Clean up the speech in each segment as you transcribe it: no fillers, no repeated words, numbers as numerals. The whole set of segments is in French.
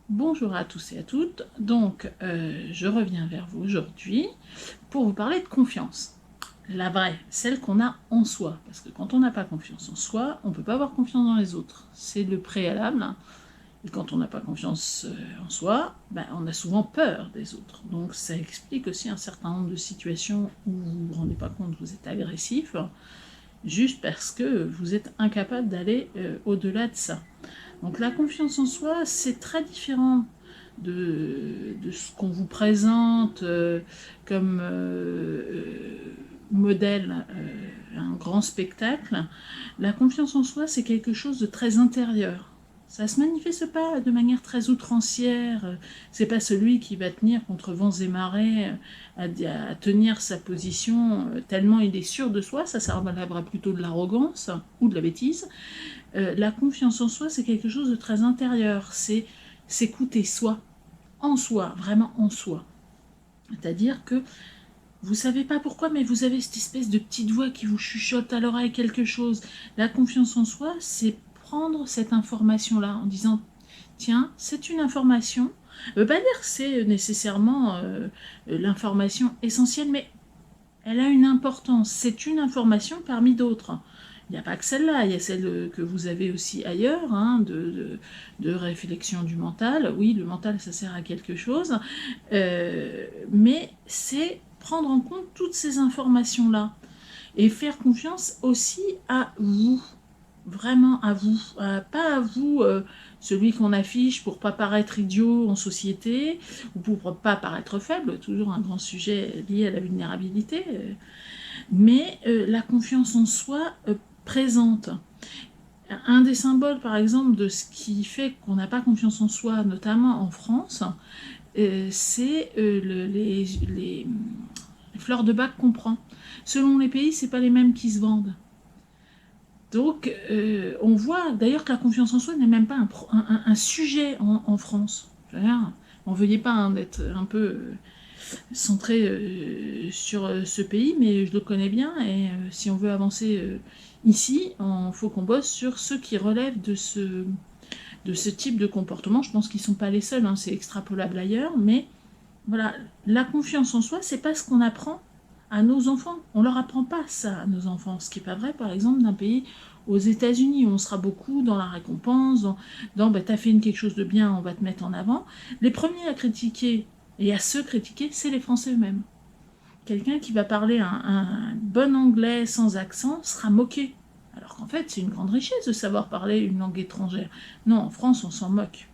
Bonjour à tous et à toutes, donc je reviens vers vous aujourd'hui pour vous parler de confiance. La vraie, celle qu'on a en soi, parce que quand on n'a pas confiance en soi, on ne peut pas avoir confiance dans les autres, c'est le préalable, et quand on n'a pas confiance en soi, ben, on a souvent peur des autres, donc ça explique aussi un certain nombre de situations où vous ne vous rendez pas compte, vous êtes agressif, juste parce que vous êtes incapable d'aller au-delà de ça. Donc la confiance en soi, c'est très différent de ce qu'on vous présente comme modèle, un grand spectacle. La confiance en soi, c'est quelque chose de très intérieur. Ça se manifeste pas de manière très outrancière. C'est pas celui qui va tenir contre vents et marées, à tenir sa position tellement il est sûr de soi. Ça relèvera plutôt de l'arrogance ou de la bêtise. La confiance en soi, c'est quelque chose de très intérieur. C'est s'écouter soi, en soi, vraiment en soi. C'est-à-dire que vous savez pas pourquoi, mais vous avez cette espèce de petite voix qui vous chuchote à l'oreille quelque chose. La confiance en soi, c'est prendre cette information-là en disant tiens, c'est une information. Ça veut pas dire que c'est nécessairement l'information essentielle, mais elle a une importance. C'est une information parmi d'autres. Il n'y a pas que celle-là, il y a celle que vous avez aussi ailleurs, de réflexion du mental. Oui, le mental, ça sert à quelque chose, mais c'est prendre en compte toutes ces informations-là et faire confiance aussi à vous, vraiment à vous, pas à vous, celui qu'on affiche pour pas paraître idiot en société ou pour pas paraître faible, toujours un grand sujet lié à la vulnérabilité, mais la confiance en soi présente. Un des symboles, par exemple, de ce qui fait qu'on n'a pas confiance en soi, notamment en France, c'est les fleurs de bac qu'on prend. Selon les pays, c'est pas les mêmes qui se vendent. Donc, on voit d'ailleurs que la confiance en soi n'est même pas un sujet en France. On veuillez pas d'être un peu centré sur ce pays, mais je le connais bien et si on veut avancer ici, il faut qu'on bosse sur ceux qui relèvent de ce type de comportement. Je pense qu'ils ne sont pas les seuls, c'est extrapolable ailleurs, mais voilà, la confiance en soi, c'est pas ce qu'on apprend à nos enfants. On leur apprend pas ça à nos enfants, ce qui n'est pas vrai, par exemple, d'un pays aux États-Unis où on sera beaucoup dans la récompense, dans bah, t'as fait quelque chose de bien, on va te mettre en avant. Les premiers à critiquer et à se critiquer, c'est les Français eux-mêmes. Quelqu'un qui va parler un bon anglais sans accent sera moqué. Alors qu'en fait, c'est une grande richesse de savoir parler une langue étrangère. Non, en France, on s'en moque.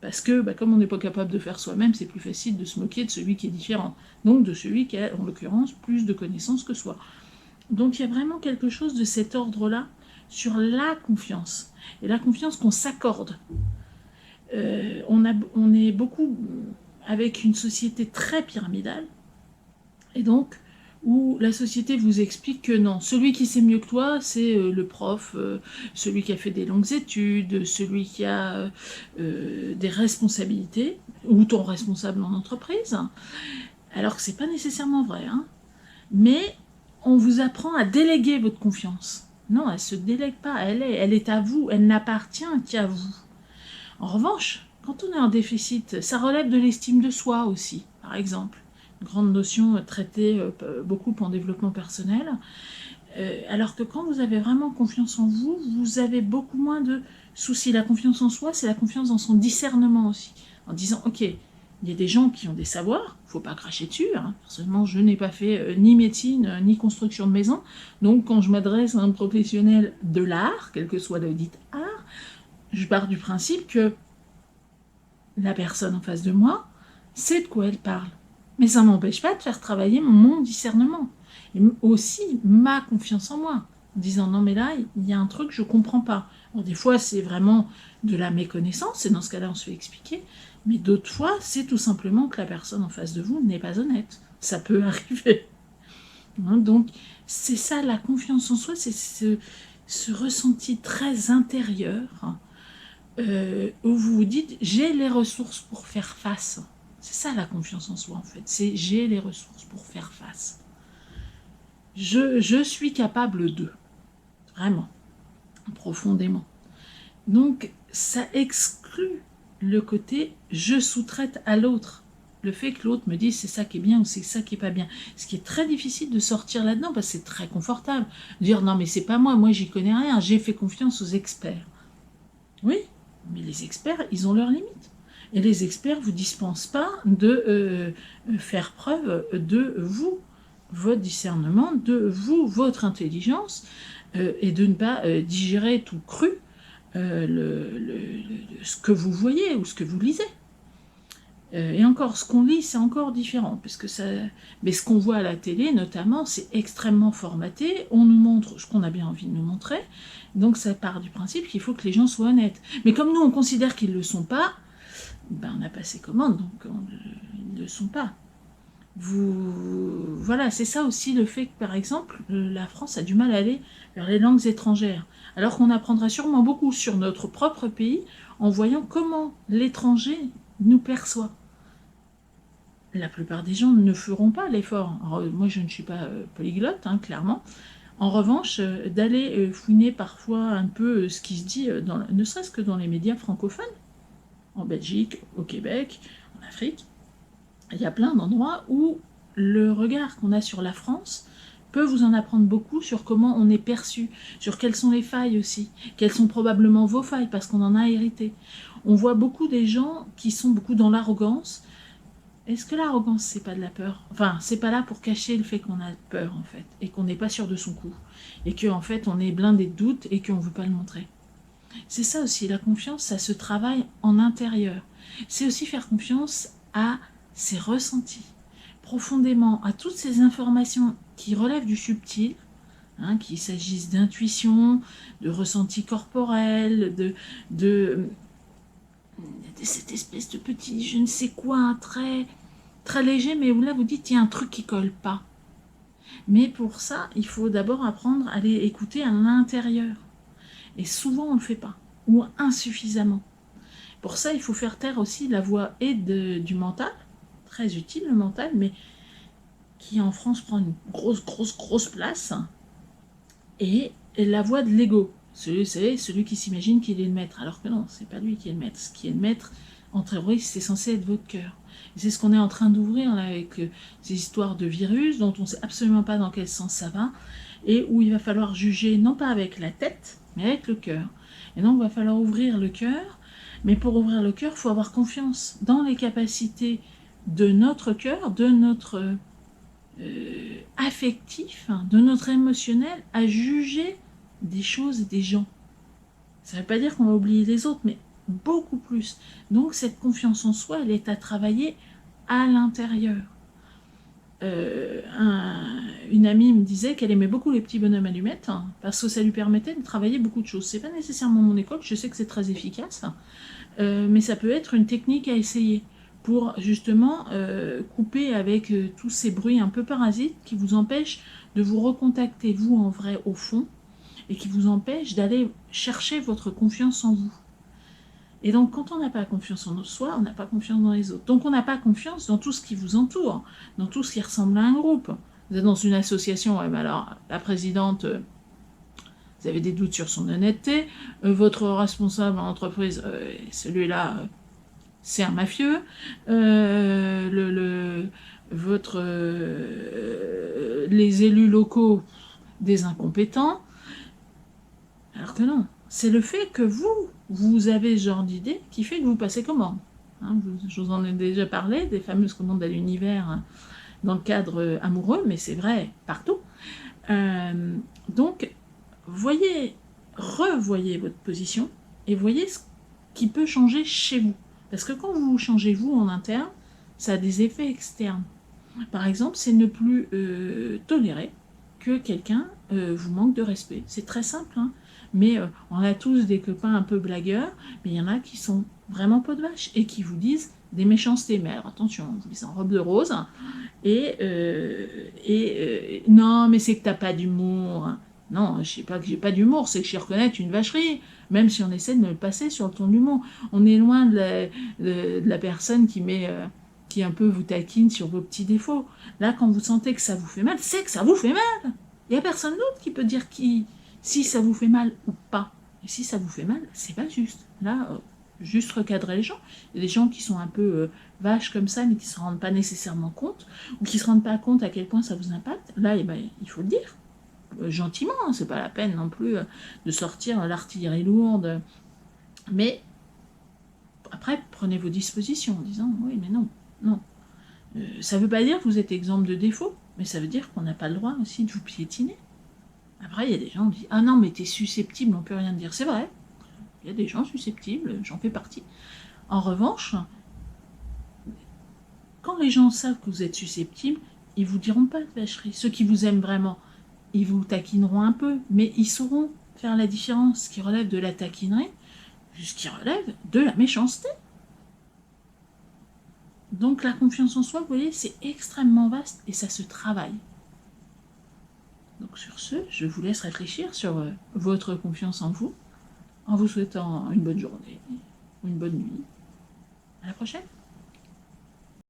Parce que, bah, comme on n'est pas capable de faire soi-même, c'est plus facile de se moquer de celui qui est différent. Donc de celui qui a, en l'occurrence, plus de connaissances que soi. Donc il y a vraiment quelque chose de cet ordre-là sur la confiance. Et la confiance qu'on s'accorde. On est beaucoup avec une société très pyramidale. Et donc, où la société vous explique que non, celui qui sait mieux que toi, c'est le prof, celui qui a fait des longues études, celui qui a des responsabilités, ou ton responsable en entreprise, alors que c'est pas nécessairement vrai, mais on vous apprend à déléguer votre confiance. Non, elle se délègue pas, elle est à vous, elle n'appartient qu'à vous. En revanche, quand on est en déficit, ça relève de l'estime de soi aussi, par exemple. Une grande notion traitée beaucoup en développement personnel. Alors que quand vous avez vraiment confiance en vous, vous avez beaucoup moins de soucis. La confiance en soi, c'est la confiance dans son discernement aussi. En disant, ok, il y a des gens qui ont des savoirs, il ne faut pas cracher dessus. Personnellement, je n'ai pas fait ni médecine, ni construction de maison. Donc, quand je m'adresse à un professionnel de l'art, quel que soit le dit art, je pars du principe que la personne en face de moi sait de quoi elle parle. Mais ça ne m'empêche pas de faire travailler mon discernement. Et aussi ma confiance en moi. En disant non mais là, il y a un truc que je ne comprends pas. Bon, des fois, c'est vraiment de la méconnaissance, et dans ce cas-là, on se fait expliquer. Mais d'autres fois, c'est tout simplement que la personne en face de vous n'est pas honnête. Ça peut arriver. Donc, c'est ça, la confiance en soi, c'est ce ressenti très intérieur où vous vous dites j'ai les ressources pour faire face. C'est ça la confiance en soi en fait, c'est j'ai les ressources pour faire face. Je suis capable de, vraiment, profondément. Donc ça exclut le côté je sous-traite à l'autre. Le fait que l'autre me dise c'est ça qui est bien ou c'est ça qui est pas bien. Ce qui est très difficile de sortir là-dedans parce que c'est très confortable. Dire non mais c'est pas moi j'y connais rien, j'ai fait confiance aux experts. Oui, mais les experts, ils ont leurs limites. Et les experts ne vous dispensent pas de faire preuve de vous, votre discernement, de vous, votre intelligence, et de ne pas digérer tout cru ce que vous voyez ou ce que vous lisez. Et encore, ce qu'on lit, c'est encore différent, parce que ça... mais ce qu'on voit à la télé, notamment, c'est extrêmement formaté, on nous montre ce qu'on a bien envie de nous montrer, donc ça part du principe qu'il faut que les gens soient honnêtes. Mais comme nous, on considère qu'ils ne le sont pas, ben on a passé commande, donc ils ne le sont pas. Voilà, c'est ça aussi le fait que, par exemple, la France a du mal à aller vers les langues étrangères, alors qu'on apprendra sûrement beaucoup sur notre propre pays en voyant comment l'étranger nous perçoit. La plupart des gens ne feront pas l'effort. Moi, je ne suis pas polyglotte, hein, clairement. En revanche, d'aller fouiner parfois un peu ce qui se dit, ne serait-ce que dans les médias francophones, en Belgique, au Québec, en Afrique, il y a plein d'endroits où le regard qu'on a sur la France peut vous en apprendre beaucoup sur comment on est perçu, sur quelles sont les failles aussi, quelles sont probablement vos failles, parce qu'on en a hérité. On voit beaucoup des gens qui sont beaucoup dans l'arrogance. Est-ce que l'arrogance, c'est pas de la peur? Enfin, c'est pas là pour cacher le fait qu'on a peur, en fait, et qu'on n'est pas sûr de son coup, et qu'en fait, on est blindé de doutes et qu'on ne veut pas le montrer. C'est ça aussi, la confiance, ça se travaille en intérieur. C'est aussi faire confiance à ses ressentis, profondément, à toutes ces informations qui relèvent du subtil, hein, qu'il s'agisse d'intuition, de ressenti corporel, de cette espèce de petit je ne sais quoi, très léger, mais où là vous dites il y a un truc qui colle pas. Mais pour ça, il faut d'abord apprendre à aller écouter à l'intérieur. Et souvent on ne le fait pas, ou insuffisamment. Pour ça, il faut faire taire aussi la voix du mental, très utile le mental, mais qui en France prend une grosse place, et la voix de l'ego. C'est celui qui s'imagine qu'il est le maître, alors que non, c'est pas lui qui est le maître. Ce qui est le maître, en théorie, c'est censé être votre cœur. Et c'est ce qu'on est en train d'ouvrir avec ces histoires de virus dont on ne sait absolument pas dans quel sens ça va, et où il va falloir juger non pas avec la tête, mais avec le cœur. Et donc il va falloir ouvrir le cœur, mais pour ouvrir le cœur, il faut avoir confiance dans les capacités de notre cœur, de notre affectif, de notre émotionnel, à juger des choses et des gens. Ça ne veut pas dire qu'on va oublier les autres, mais beaucoup plus. Donc cette confiance en soi, elle est à travailler à l'intérieur. Une amie me disait qu'elle aimait beaucoup les petits bonhommes allumettes, hein, parce que ça lui permettait de travailler beaucoup de choses. C'est pas nécessairement mon école, je sais que c'est très efficace, mais ça peut être une technique à essayer pour justement couper avec tous ces bruits un peu parasites qui vous empêchent de vous recontacter vous en vrai au fond, et qui vous empêchent d'aller chercher votre confiance en vous. Et donc, quand on n'a pas confiance en soi, on n'a pas confiance dans les autres. Donc, on n'a pas confiance dans tout ce qui vous entoure, dans tout ce qui ressemble à un groupe. Vous êtes dans une association, ouais, mais alors, la présidente, vous avez des doutes sur son honnêteté, votre responsable en entreprise, celui-là, c'est un mafieux, les élus locaux, des incompétents, alors que non. C'est le fait que vous avez ce genre d'idée qui fait que vous passez commande. Hein, je vous en ai déjà parlé, des fameuses commandes à l'univers, hein, dans le cadre amoureux, mais c'est vrai partout. Donc, revoyez votre position et voyez ce qui peut changer chez vous. Parce que quand vous changez vous en interne, ça a des effets externes. Par exemple, c'est ne plus tolérer que quelqu'un vous manque de respect. C'est très simple, hein. Mais on a tous des copains un peu blagueurs, mais il y en a qui sont vraiment peau de vache et qui vous disent des méchancetés. Mais alors attention, vous les en robe de rose. Non, mais c'est que t'as pas d'humour. Non, je sais pas que j'ai pas d'humour, c'est que je sais reconnaître une vacherie, même si on essaie de me le passer sur le ton d'humour. On est loin de la personne qui un peu vous taquine sur vos petits défauts. Là, quand vous sentez que ça vous fait mal, c'est que ça vous fait mal. Il n'y a personne d'autre qui peut dire si ça vous fait mal ou pas. Et si ça vous fait mal, c'est pas juste. Là, juste recadrer les gens. Il y a des gens qui sont un peu vaches comme ça, mais qui ne se rendent pas nécessairement compte, ou qui ne se rendent pas compte à quel point ça vous impacte. Là, eh ben, il faut le dire, gentiment, hein, c'est pas la peine non plus de sortir l'artillerie lourde, mais après, prenez vos dispositions en disant, oui, mais non, non. Ça ne veut pas dire que vous êtes exempt de défauts, mais ça veut dire qu'on n'a pas le droit aussi de vous piétiner. Après, il y a des gens qui disent, ah non, mais t'es susceptible, on peut rien dire. C'est vrai, il y a des gens susceptibles, j'en fais partie. En revanche, quand les gens savent que vous êtes susceptible, ils vous diront pas de vacherie. Ceux qui vous aiment vraiment, ils vous taquineront un peu, mais ils sauront faire la différence, ce qui relève de la taquinerie, ce qui relève de la méchanceté. Donc la confiance en soi, vous voyez, c'est extrêmement vaste et ça se travaille. Donc sur ce, je vous laisse réfléchir sur votre confiance en vous, en vous souhaitant une bonne journée ou une bonne nuit. À la prochaine.